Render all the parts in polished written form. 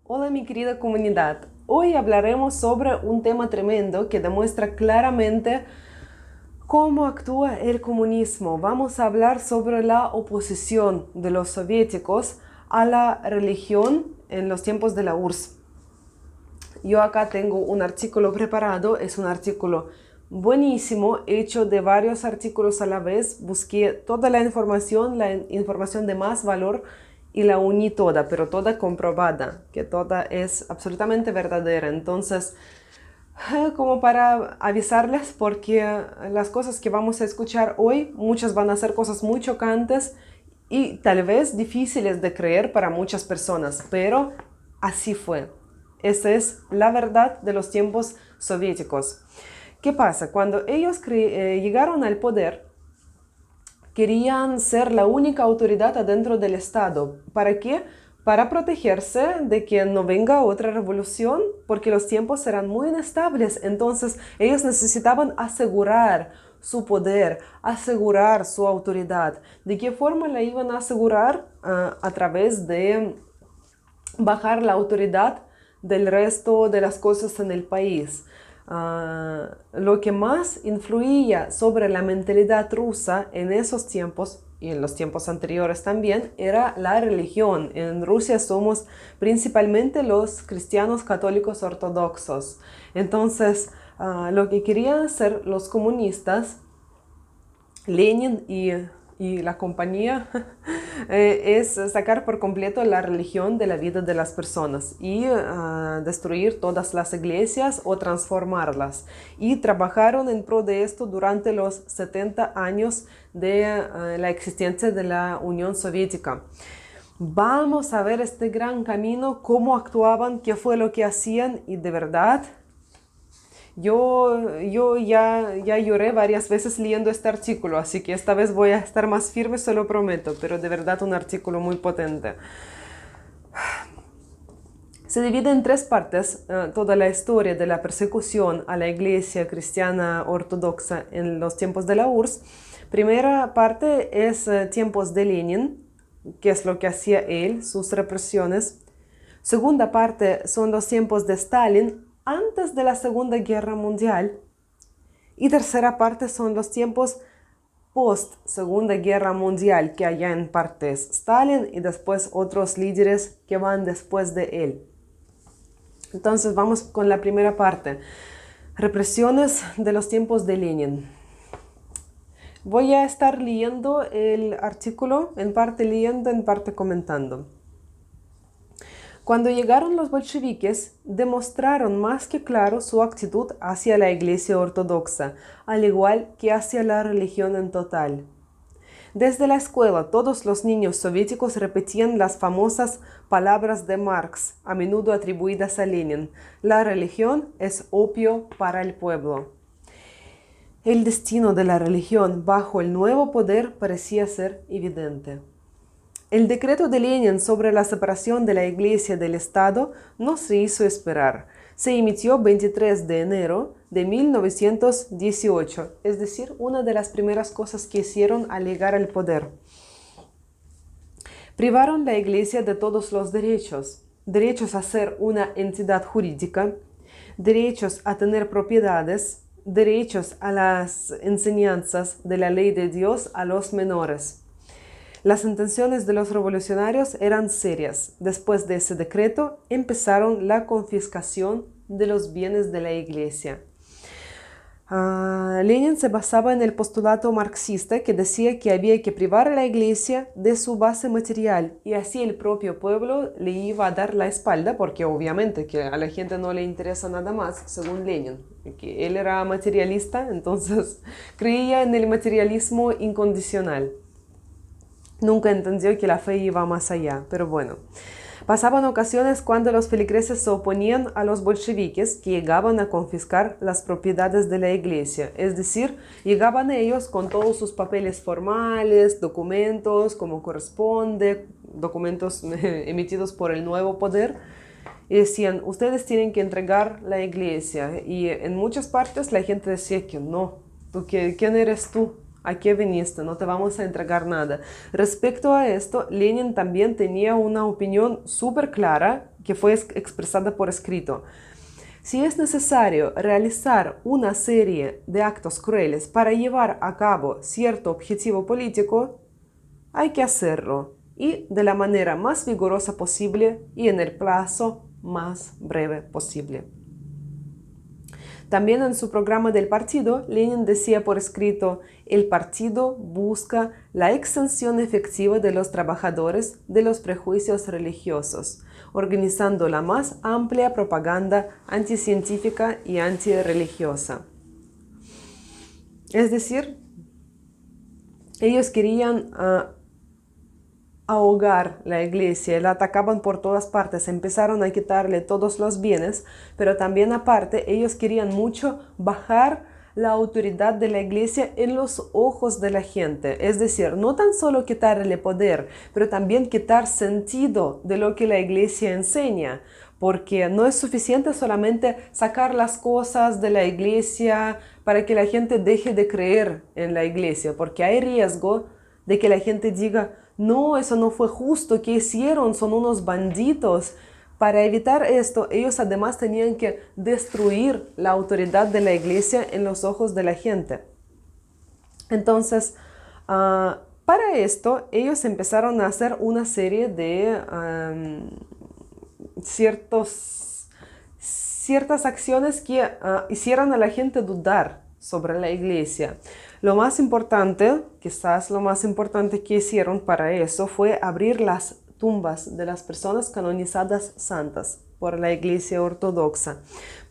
Hola mi querida comunidad, hoy hablaremos sobre un tema tremendo que demuestra claramente cómo actúa el comunismo. Vamos a hablar sobre la oposición de los soviéticos a la religión en los tiempos de la URSS. Yo acá tengo un artículo preparado, es un artículo buenísimo, hecho de varios artículos a la vez. Busqué toda la información de más valor y la uní toda, pero toda comprobada, que toda es absolutamente verdadera. Entonces, como para avisarles, porque las cosas que vamos a escuchar hoy, muchas van a ser cosas muy chocantes y tal vez difíciles de creer para muchas personas, pero así fue. Esa es la verdad de los tiempos soviéticos. ¿Qué pasa? Cuando ellos llegaron al poder, querían ser la única autoridad adentro del Estado. ¿Para qué? Para protegerse de que no venga otra revolución, porque los tiempos eran muy inestables. Entonces ellos necesitaban asegurar su poder, asegurar su autoridad. ¿De qué forma la iban a asegurar? A través de bajar la autoridad del resto de las cosas en el país. Lo que más influía sobre la mentalidad rusa en esos tiempos y en los tiempos anteriores también era la religión. En Rusia somos principalmente los cristianos católicos ortodoxos. Entonces, lo que querían hacer los comunistas, Lenin y la compañía, es sacar por completo la religión de la vida de las personas y destruir todas las iglesias o transformarlas. Y trabajaron en pro de esto durante los 70 años de la existencia de la Unión Soviética. Vamos a ver este gran camino, cómo actuaban, qué fue lo que hacían y de verdad yo ya lloré varias veces leyendo este artículo, así que esta vez voy a estar más firme, se lo prometo, pero de verdad un artículo muy potente. Se divide en tres partes toda la historia de la persecución a la iglesia cristiana ortodoxa en los tiempos de la URSS. Primera parte es tiempos de Lenin, qué es lo que hacía él, sus represiones. Segunda parte son los tiempos de Stalin antes de la Segunda Guerra Mundial. Y tercera parte son los tiempos post Segunda Guerra Mundial, que allá en parte es Stalin y después otros líderes que van después de él. Entonces vamos con la primera parte. Represiones de los tiempos de Lenin. Voy a estar leyendo el artículo, en parte leyendo, en parte comentando. Cuando llegaron los bolcheviques, demostraron más que claro su actitud hacia la Iglesia ortodoxa, al igual que hacia la religión en total. Desde la escuela, todos los niños soviéticos repetían las famosas palabras de Marx, a menudo atribuidas a Lenin: la religión es opio para el pueblo. El destino de la religión bajo el nuevo poder parecía ser evidente. El decreto de Lenin sobre la separación de la Iglesia del Estado no se hizo esperar. Se emitió 23 de enero de 1918, es decir, una de las primeras cosas que hicieron al llegar al poder. Privaron la Iglesia de todos los derechos: derechos a ser una entidad jurídica, derechos a tener propiedades, derechos a las enseñanzas de la ley de Dios a los menores. Las intenciones de los revolucionarios eran serias. Después de ese decreto, empezaron la confiscación de los bienes de la Iglesia. Lenin se basaba en el postulado marxista que decía que había que privar a la Iglesia de su base material y así el propio pueblo le iba a dar la espalda, porque obviamente que a la gente no le interesa nada más, según Lenin, que él era materialista, entonces creía en el materialismo incondicional. Nunca entendió que la fe iba más allá, pero bueno. Pasaban ocasiones cuando los feligreses se oponían a los bolcheviques, que llegaban a confiscar las propiedades de la iglesia. Es decir, llegaban ellos con todos sus papeles formales, documentos como corresponde, documentos emitidos por el nuevo poder, y decían: ustedes tienen que entregar la iglesia. Y en muchas partes la gente decía que no, ¿quién eres tú? ¿A qué viniste? No te vamos a entregar nada. Respecto a esto, Lenin también tenía una opinión súper clara que fue expresada por escrito. Si es necesario realizar una serie de actos crueles para llevar a cabo cierto objetivo político, hay que hacerlo y de la manera más vigorosa posible y en el plazo más breve posible. También en su programa del partido, Lenin decía por escrito: el partido busca la exención efectiva de los trabajadores de los prejuicios religiosos, organizando la más amplia propaganda anticientífica y antirreligiosa. Es decir, ellos querían ahogar la iglesia, la atacaban por todas partes, empezaron a quitarle todos los bienes, pero también aparte ellos querían mucho bajar la autoridad de la iglesia en los ojos de la gente, es decir, no tan solo quitarle poder, pero también quitar sentido de lo que la iglesia enseña, porque no es suficiente solamente sacar las cosas de la iglesia para que la gente deje de creer en la iglesia, porque hay riesgo de que la gente diga: no, eso no fue justo, ¿qué hicieron? Son unos bandidos. Para evitar esto, ellos además tenían que destruir la autoridad de la iglesia en los ojos de la gente. Entonces, para esto, ellos empezaron a hacer una serie de ciertas acciones que hicieran a la gente dudar sobre la iglesia. Lo más importante, quizás lo más importante que hicieron para eso fue abrir las tumbas de las personas canonizadas santas por la Iglesia Ortodoxa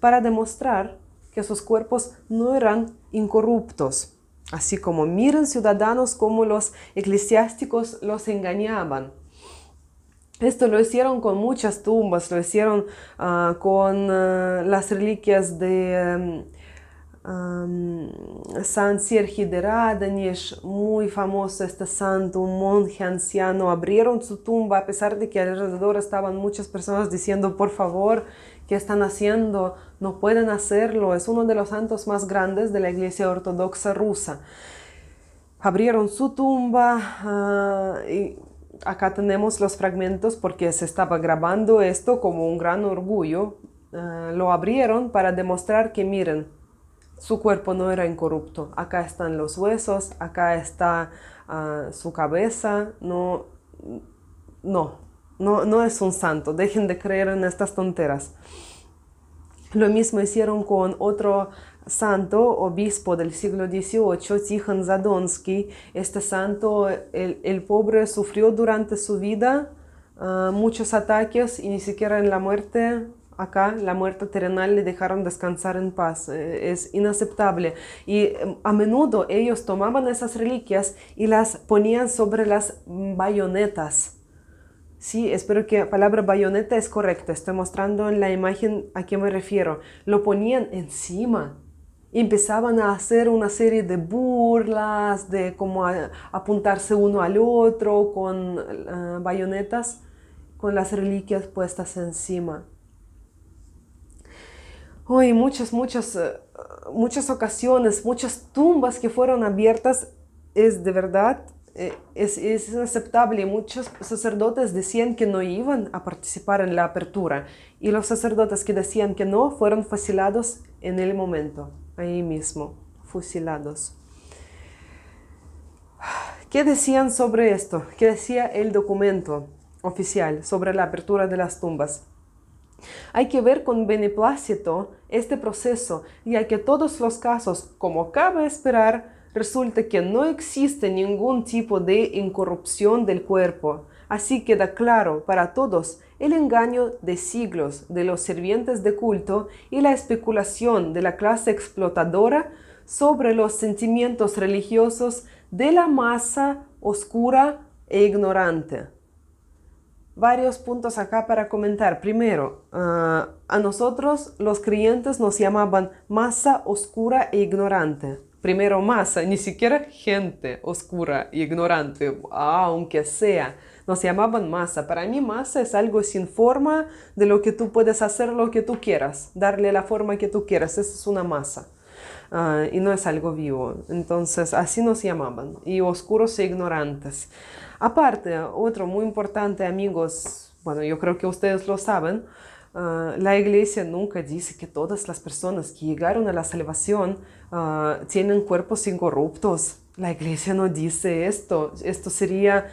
para demostrar que sus cuerpos no eran incorruptos. Así como miren, ciudadanos, cómo los eclesiásticos los engañaban. Esto lo hicieron con muchas tumbas, lo hicieron con las reliquias de San Sergio de Radonezh, muy famoso este santo, un monje anciano. Abrieron su tumba a pesar de que alrededor estaban muchas personas diciendo: por favor, ¿qué están haciendo? No pueden hacerlo. Es uno de los santos más grandes de la Iglesia Ortodoxa rusa. Abrieron su tumba y acá tenemos los fragmentos porque se estaba grabando esto como un gran orgullo. Lo abrieron para demostrar que, miren, su cuerpo no era incorrupto. Acá están los huesos, acá está su cabeza. No es un santo. Dejen de creer en estas tonteras. Lo mismo hicieron con otro santo, obispo del siglo XVIII, Tikhon Zadonsky. Este santo, el pobre sufrió durante su vida muchos ataques y ni siquiera en la muerte. Acá, la muerte terrenal, le dejaron descansar en paz. Es inaceptable. Y a menudo ellos tomaban esas reliquias y las ponían sobre las bayonetas. Sí, espero que la palabra bayoneta es correcta. Estoy mostrando en la imagen a qué me refiero. Lo ponían encima. Empezaban a hacer una serie de burlas, de cómo apuntarse uno al otro con bayonetas, con las reliquias puestas encima. Hoy muchas ocasiones, muchas tumbas que fueron abiertas, es de verdad, es inaceptable. Muchos sacerdotes decían que no iban a participar en la apertura y los sacerdotes que decían que no fueron fusilados en el momento, ahí mismo, fusilados. ¿Qué decían sobre esto? ¿Qué decía el documento oficial sobre la apertura de las tumbas? Hay que ver con beneplácito este proceso, ya que todos los casos, como cabe esperar, resulta que no existe ningún tipo de incorrupción del cuerpo. Así queda claro para todos el engaño de siglos de los sirvientes de culto y la especulación de la clase explotadora sobre los sentimientos religiosos de la masa oscura e ignorante. Varios puntos acá para comentar. Primero, a nosotros los creyentes nos llamaban masa oscura e ignorante. Primero masa, ni siquiera gente oscura e ignorante, aunque sea. Nos llamaban masa. Para mí masa es algo sin forma, de lo que tú puedes hacer lo que tú quieras, darle la forma que tú quieras. Esa es una masa. y no es algo vivo. Entonces así nos llamaban, y oscuros e ignorantes. Aparte, otro muy importante, amigos, bueno, yo creo que ustedes lo saben, la iglesia nunca dice que todas las personas que llegaron a la salvación tienen cuerpos incorruptos. La iglesia no dice esto. Esto sería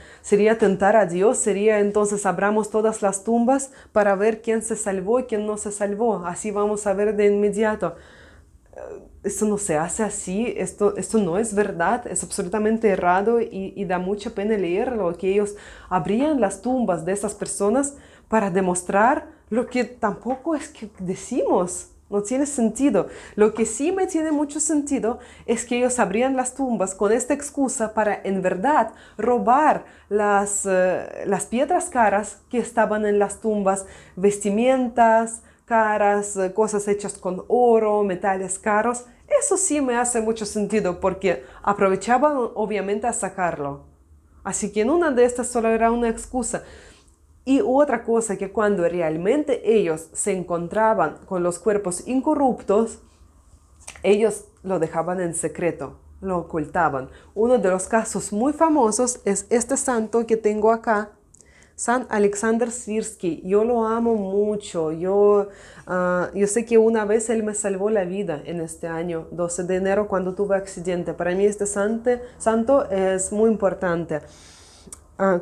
tentar a Dios, sería entonces abramos todas las tumbas para ver quién se salvó y quién no se salvó. Así vamos a ver de inmediato. Esto no se hace así, esto no es verdad, es absolutamente errado y da mucha pena leerlo, que ellos abrían las tumbas de esas personas para demostrar lo que tampoco es que decimos. No tiene sentido. Lo que sí me tiene mucho sentido es que ellos abrían las tumbas con esta excusa para en verdad robar las piedras caras que estaban en las tumbas, vestimentas caras, cosas hechas con oro, metales caros. Eso sí me hace mucho sentido porque aprovechaban obviamente a sacarlo. Así que en una de estas solo era una excusa. Y otra cosa, que cuando realmente ellos se encontraban con los cuerpos incorruptos, ellos lo dejaban en secreto, lo ocultaban. Uno de los casos muy famosos es este santo que tengo acá, San Alexander Svirsky. Yo lo amo mucho. Yo sé que una vez él me salvó la vida en este año, 12 de enero, cuando tuve accidente. Para mí este santo es muy importante.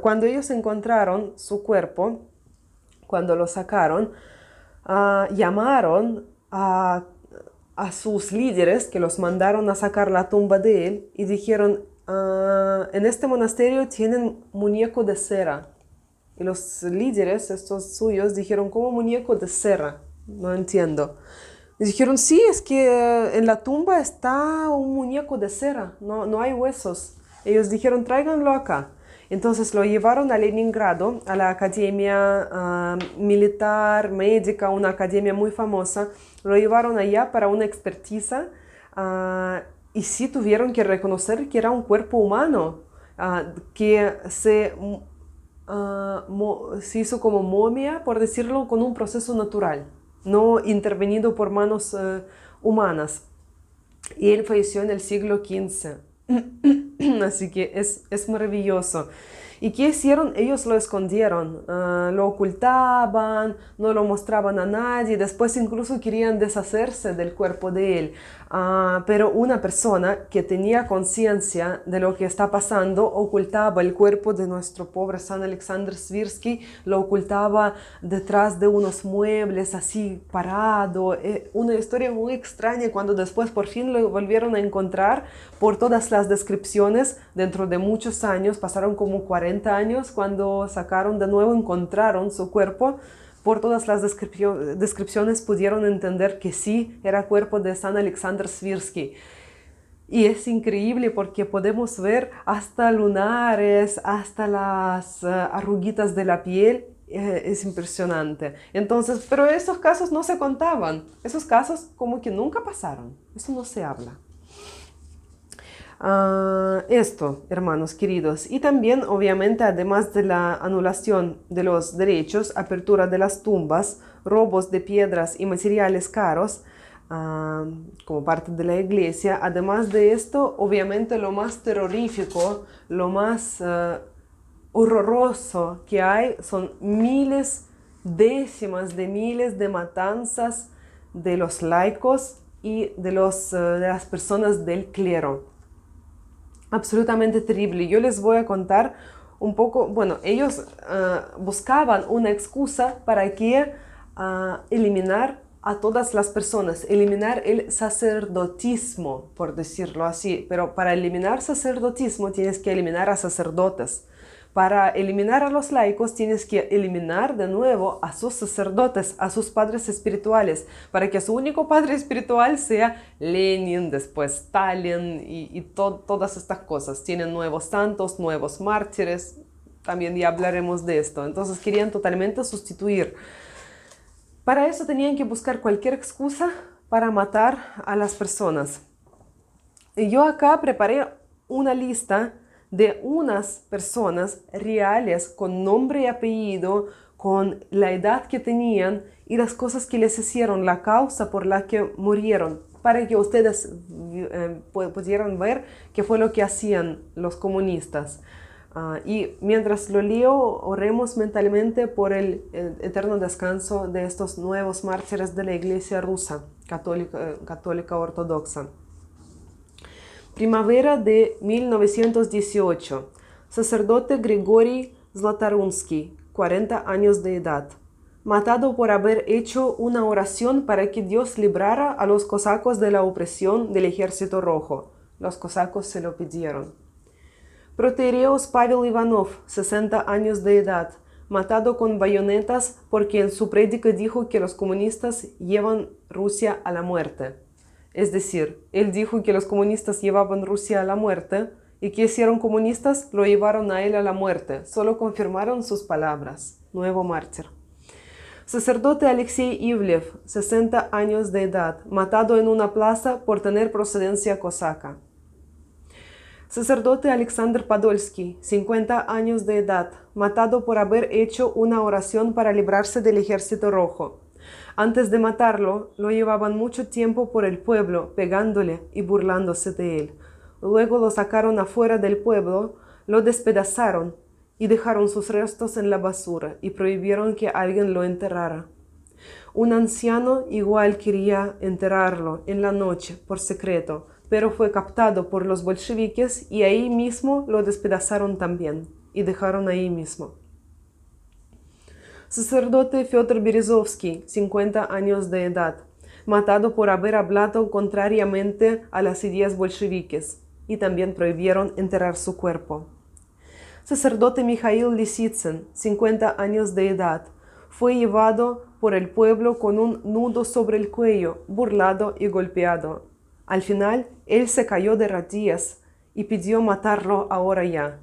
Cuando ellos encontraron su cuerpo, cuando lo sacaron, llamaron a sus líderes que los mandaron a sacar la tumba de él y dijeron, en este monasterio tienen muñeco de cera. Y los líderes, estos suyos, dijeron, ¿cómo muñeco de cera? No entiendo. Y dijeron, sí, es que en la tumba está un muñeco de cera, no hay huesos. Ellos dijeron, tráiganlo acá. Entonces lo llevaron a Leningrado, a la academia militar, médica, una academia muy famosa. Lo llevaron allá para una expertiza y sí tuvieron que reconocer que era un cuerpo humano, que se hizo como momia, por decirlo, con un proceso natural, no intervenido por manos humanas. Y él falleció en el siglo XV. Así que es maravilloso. ¿Y qué hicieron? Ellos lo escondieron, lo ocultaban, no lo mostraban a nadie, después incluso querían deshacerse del cuerpo de él. Pero una persona que tenía conciencia de lo que está pasando ocultaba el cuerpo de nuestro pobre San Alexander Svirsky, lo ocultaba detrás de unos muebles así parado. Una historia muy extraña cuando después por fin lo volvieron a encontrar por todas las descripciones. Dentro de muchos años, pasaron como 40 años, cuando sacaron de nuevo, encontraron su cuerpo. Por todas las descripciones pudieron entender que sí, era cuerpo de San Alexander Svirsky. Y es increíble porque podemos ver hasta lunares, hasta las arruguitas de la piel. Es impresionante. Entonces, pero esos casos no se contaban. Esos casos como que nunca pasaron. Eso no se habla. Esto, hermanos queridos, y también obviamente, además de la anulación de los derechos, apertura de las tumbas, robos de piedras y materiales caros como parte de la iglesia, además de esto, obviamente lo más terrorífico, lo más horroroso que hay son miles, décimas de miles de matanzas de los laicos y de las personas del clero. Absolutamente terrible. Yo les voy a contar un poco. Bueno, ellos buscaban una excusa para que eliminar a todas las personas, eliminar el sacerdotismo, por decirlo así. Pero para eliminar sacerdotismo tienes que eliminar a sacerdotes. Para eliminar a los laicos tienes que eliminar de nuevo a sus sacerdotes, a sus padres espirituales, para que su único padre espiritual sea Lenin, después Stalin y todas estas cosas. Tienen nuevos santos, nuevos mártires, también ya hablaremos de esto. Entonces querían totalmente sustituir. Para eso tenían que buscar cualquier excusa para matar a las personas. Y yo acá preparé una lista de unas personas reales con nombre y apellido, con la edad que tenían y las cosas que les hicieron, la causa por la que murieron, para que ustedes pudieran ver qué fue lo que hacían los comunistas. Y mientras lo leo, oremos mentalmente por el eterno descanso de estos nuevos mártires de la Iglesia rusa, católica ortodoxa. Primavera de 1918. Sacerdote Grigori Zlatarunsky, 40 años de edad, matado por haber hecho una oración para que Dios librara a los cosacos de la opresión del Ejército Rojo. Los cosacos se lo pidieron. Protereos Pavel Ivanov, 60 años de edad, matado con bayonetas porque en su prédica dijo que los comunistas llevan Rusia a la muerte. Es decir, él dijo que los comunistas llevaban Rusia a la muerte y que hicieron comunistas lo llevaron a él a la muerte. Solo confirmaron sus palabras. Nuevo mártir. Sacerdote Alexei Ivlev, 60 años de edad, matado en una plaza por tener procedencia cosaca. Sacerdote Alexander Podolsky, 50 años de edad, matado por haber hecho una oración para librarse del Ejército Rojo. Antes de matarlo, lo llevaban mucho tiempo por el pueblo, pegándole y burlándose de él. Luego lo sacaron afuera del pueblo, lo despedazaron y dejaron sus restos en la basura y prohibieron que alguien lo enterrara. Un anciano igual quería enterrarlo en la noche por secreto, pero fue captado por los bolcheviques y ahí mismo lo despedazaron también y dejaron ahí mismo. Sacerdote Fyodor Berezovsky, 50 años de edad, matado por haber hablado contrariamente a las ideas bolcheviques y también prohibieron enterrar su cuerpo. Sacerdote Mikhail Lisitsyn, 50 años de edad, fue llevado por el pueblo con un nudo sobre el cuello, burlado y golpeado. Al final, él se cayó de rodillas y pidió matarlo ahora ya.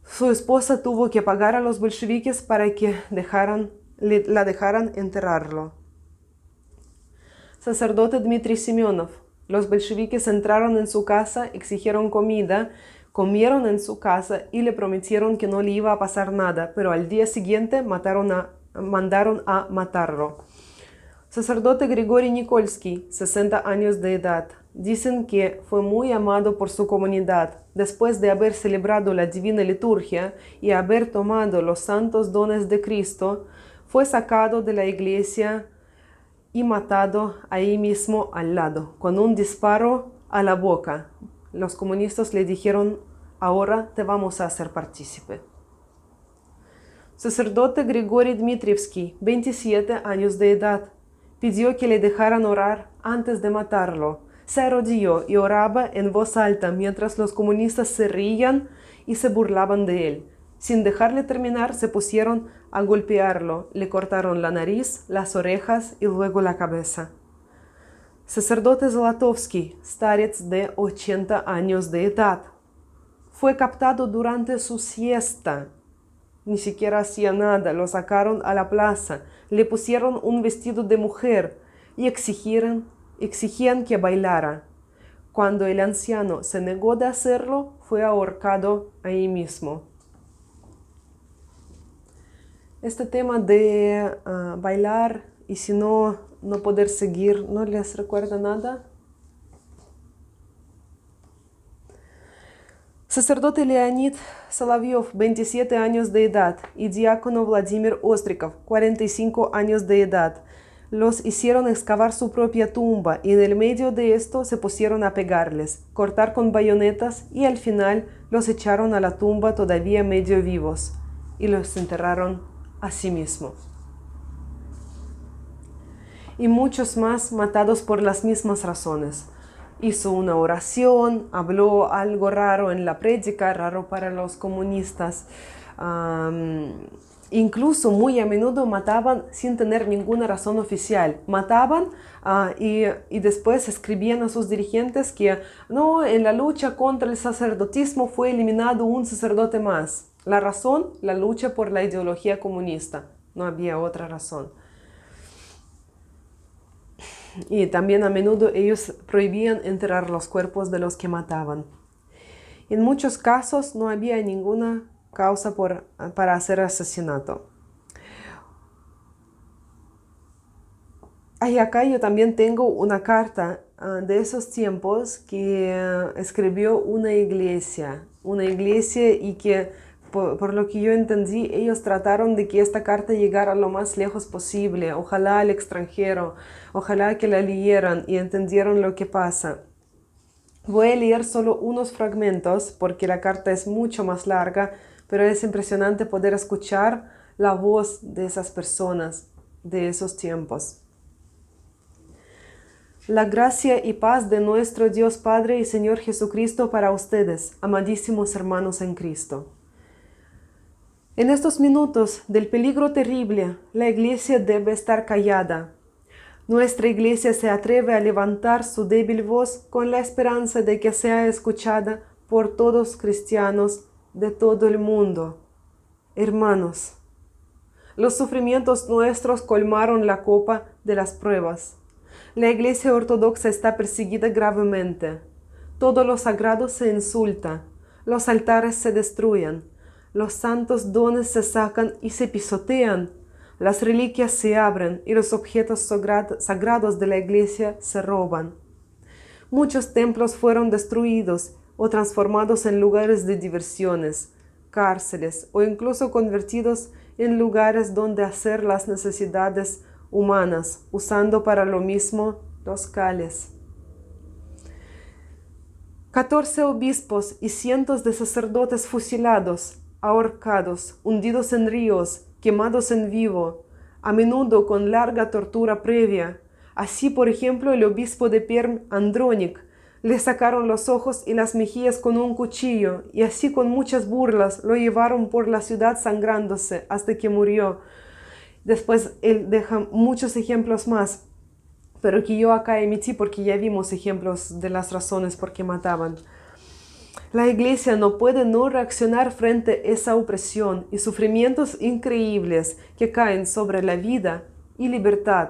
Su esposa tuvo que pagar a los bolcheviques para que la dejaran enterrarlo. Sacerdote Dmitry Semyonov. Los bolcheviques entraron en su casa, exigieron comida, comieron en su casa y le prometieron que no le iba a pasar nada, pero al día siguiente mandaron a matarlo. Sacerdote Grigori Nikolsky, 60 años de edad. Dicen que fue muy amado por su comunidad. Después de haber celebrado la divina liturgia y haber tomado los santos dones de Cristo, fue sacado de la iglesia y matado ahí mismo al lado, con un disparo a la boca. Los comunistas le dijeron: ahora te vamos a hacer partícipe. Sacerdote Grigori Dmitrievsky, 27 años de edad. Pidió que le dejaran orar antes de matarlo. Se arrodilló y oraba en voz alta mientras los comunistas se reían y se burlaban de él. Sin dejarle terminar, se pusieron a golpearlo. Le cortaron la nariz, las orejas y luego la cabeza. Sacerdote Zlatovsky, starets de 80 años de edad. Fue captado durante su siesta. Ni siquiera hacía nada, lo sacaron a la plaza, le pusieron un vestido de mujer y exigían que bailara. Cuando el anciano se negó de hacerlo, fue ahorcado ahí mismo. Este tema de bailar y si no poder seguir, ¿no les recuerda nada? Sacerdote Leonid Solovyov, 27 años de edad, y diácono Vladimir Ostrikov, 45 años de edad. Los hicieron excavar su propia tumba y en el medio de esto se pusieron a pegarles, cortar con bayonetas y al final los echaron a la tumba todavía medio vivos y los enterraron a sí mismos. Y muchos más matados por las mismas razones. Hizo una oración, habló algo raro en la prédica, raro para los comunistas. Incluso muy a menudo mataban sin tener ninguna razón oficial. Mataban y después escribían a sus dirigentes que no, en la lucha contra el sacerdotismo fue eliminado un sacerdote más. La razón, la lucha por la ideología comunista. No había otra razón. Y también a menudo ellos prohibían enterrar los cuerpos de los que mataban. En muchos casos no había ninguna causa para hacer asesinato. Y acá yo también tengo una carta de esos tiempos que escribió una iglesia y que por lo que yo entendí, ellos trataron de que esta carta llegara lo más lejos posible, ojalá al extranjero, ojalá que la leyeran y entendieran lo que pasa. Voy a leer solo unos fragmentos porque la carta es mucho más larga, pero es impresionante poder escuchar la voz de esas personas de esos tiempos. La gracia y paz de nuestro Dios Padre y Señor Jesucristo para ustedes, amadísimos hermanos en Cristo. En estos minutos del peligro terrible, la Iglesia debe estar callada. Nuestra Iglesia se atreve a levantar su débil voz con la esperanza de que sea escuchada por todos cristianos de todo el mundo. Hermanos, los sufrimientos nuestros colmaron la copa de las pruebas. La Iglesia ortodoxa está perseguida gravemente. Todo lo sagrado se insulta, los altares se destruyen, los santos dones se sacan y se pisotean, las reliquias se abren y los objetos sagrados de la Iglesia se roban. Muchos templos fueron destruidos o transformados en lugares de diversiones, cárceles o incluso convertidos en lugares donde hacer las necesidades humanas, usando para lo mismo los cales. 14 obispos y cientos de sacerdotes fusilados, ahorcados, hundidos en ríos, quemados en vivo, a menudo con larga tortura previa. Así, por ejemplo, el obispo de Perm, Andrónic, le sacaron los ojos y las mejillas con un cuchillo, y así con muchas burlas lo llevaron por la ciudad sangrándose hasta que murió. Después él deja muchos ejemplos más, pero que yo acá emití porque ya vimos ejemplos de las razones por qué mataban. La Iglesia no puede no reaccionar frente a esa opresión y sufrimientos increíbles que caen sobre la vida y libertad.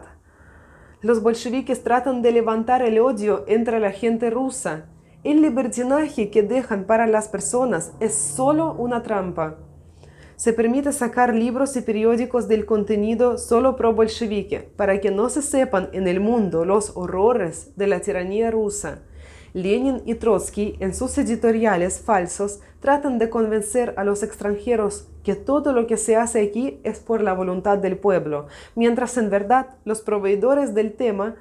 Los bolcheviques tratan de levantar el odio entre la gente rusa. El libertinaje que dejan para las personas es solo una trampa. Se permite sacar libros y periódicos del contenido solo pro-bolchevique para que no se sepan en el mundo los horrores de la tiranía rusa. Lenin y Trotsky, en sus editoriales falsos, tratan de convencer a los extranjeros que todo lo que se hace aquí es por la voluntad del pueblo, mientras en verdad los proveedores del tema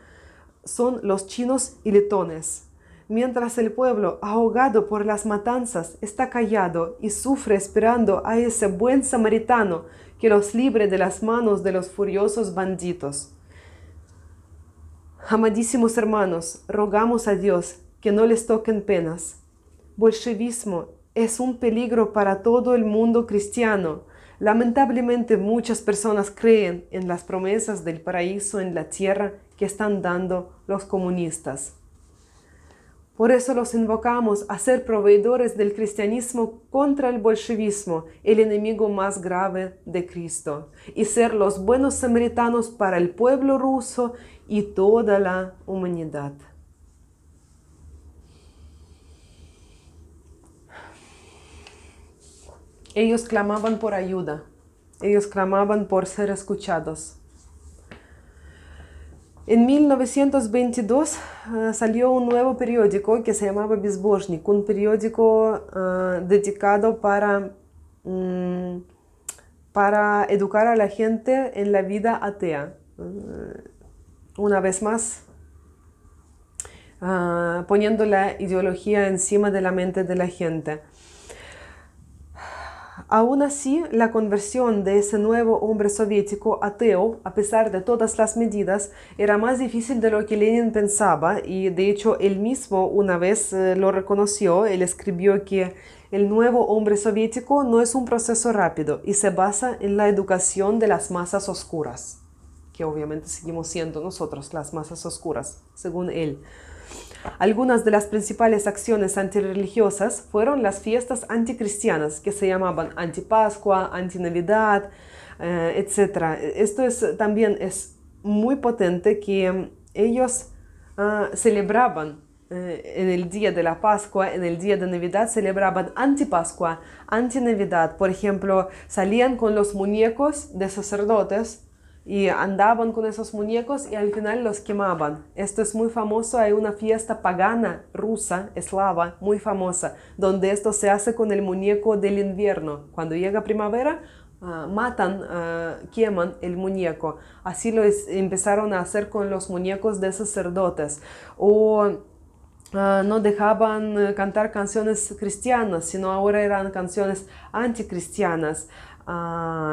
son los chinos y letones. Mientras el pueblo, ahogado por las matanzas, está callado y sufre esperando a ese buen samaritano que los libre de las manos de los furiosos bandidos. Amadísimos hermanos, rogamos a Dios que no les toquen penas. Bolchevismo es un peligro para todo el mundo cristiano. Lamentablemente muchas personas creen en las promesas del paraíso en la tierra que están dando los comunistas. Por eso los invocamos a ser proveedores del cristianismo contra el bolchevismo, el enemigo más grave de Cristo, y ser los buenos samaritanos para el pueblo ruso y toda la humanidad. Ellos clamaban por ayuda, ellos clamaban por ser escuchados. En 1922 salió un nuevo periódico que se llamaba Безбожник, un periódico dedicado para educar a la gente en la vida atea. Una vez más, poniendo la ideología encima de la mente de la gente. Aún así, la conversión de ese nuevo hombre soviético ateo, a pesar de todas las medidas, era más difícil de lo que Lenin pensaba, y de hecho él mismo una vez lo reconoció. Él escribió que el nuevo hombre soviético no es un proceso rápido y se basa en la educación de las masas oscuras, que obviamente seguimos siendo nosotros las masas oscuras, según él. Algunas de las principales acciones antirreligiosas fueron las fiestas anticristianas, que se llamaban Antipascua, Antinavidad, etc. Esto también es muy potente, que ellos celebraban en el día de la Pascua, en el día de Navidad, celebraban Antipascua, Antinavidad. Por ejemplo, salían con los muñecos de sacerdotes y andaban con esos muñecos y al final los quemaban. Esto es muy famoso, hay una fiesta pagana rusa, eslava, muy famosa, donde esto se hace con el muñeco del invierno. Cuando llega primavera, matan, queman el muñeco. Así lo empezaron a hacer con los muñecos de sacerdotes. O no dejaban cantar canciones cristianas, sino ahora eran canciones anticristianas,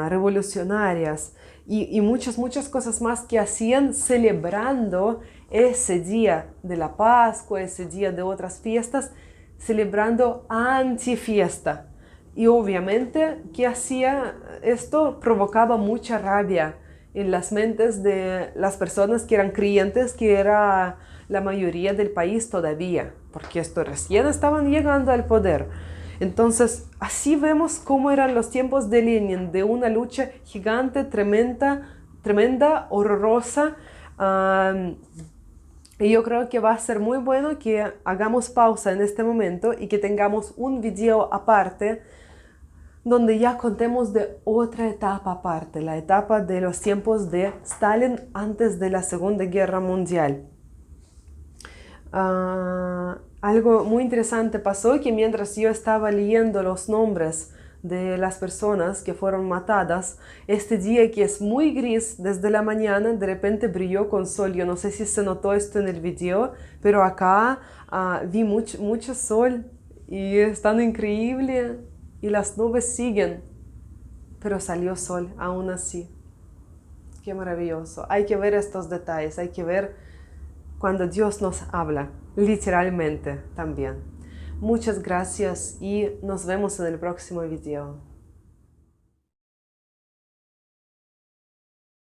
revolucionarias y muchas cosas más que hacían celebrando ese día de la Pascua, ese día de otras fiestas, celebrando antifiesta. Y obviamente, ¿qué hacía esto? Provocaba mucha rabia en las mentes de las personas que eran creyentes, que era la mayoría del país todavía, porque esto recién estaban llegando al poder. Entonces, así vemos cómo eran los tiempos de Lenin, de una lucha gigante, tremenda, horrorosa. Y yo creo que va a ser muy bueno que hagamos pausa en este momento y que tengamos un video aparte donde ya contemos de otra etapa aparte, la etapa de los tiempos de Stalin antes de la Segunda Guerra Mundial. Algo muy interesante pasó, que mientras yo estaba leyendo los nombres de las personas que fueron matadas, este día que es muy gris desde la mañana, de repente brilló con sol. Yo no sé si se notó esto en el video, pero acá vi mucho sol y es tan increíble. Y las nubes siguen, pero salió sol aún así. Qué maravilloso. Hay que ver estos detalles, hay que ver cuando Dios nos habla, literalmente también. Muchas gracias y nos vemos en el próximo video.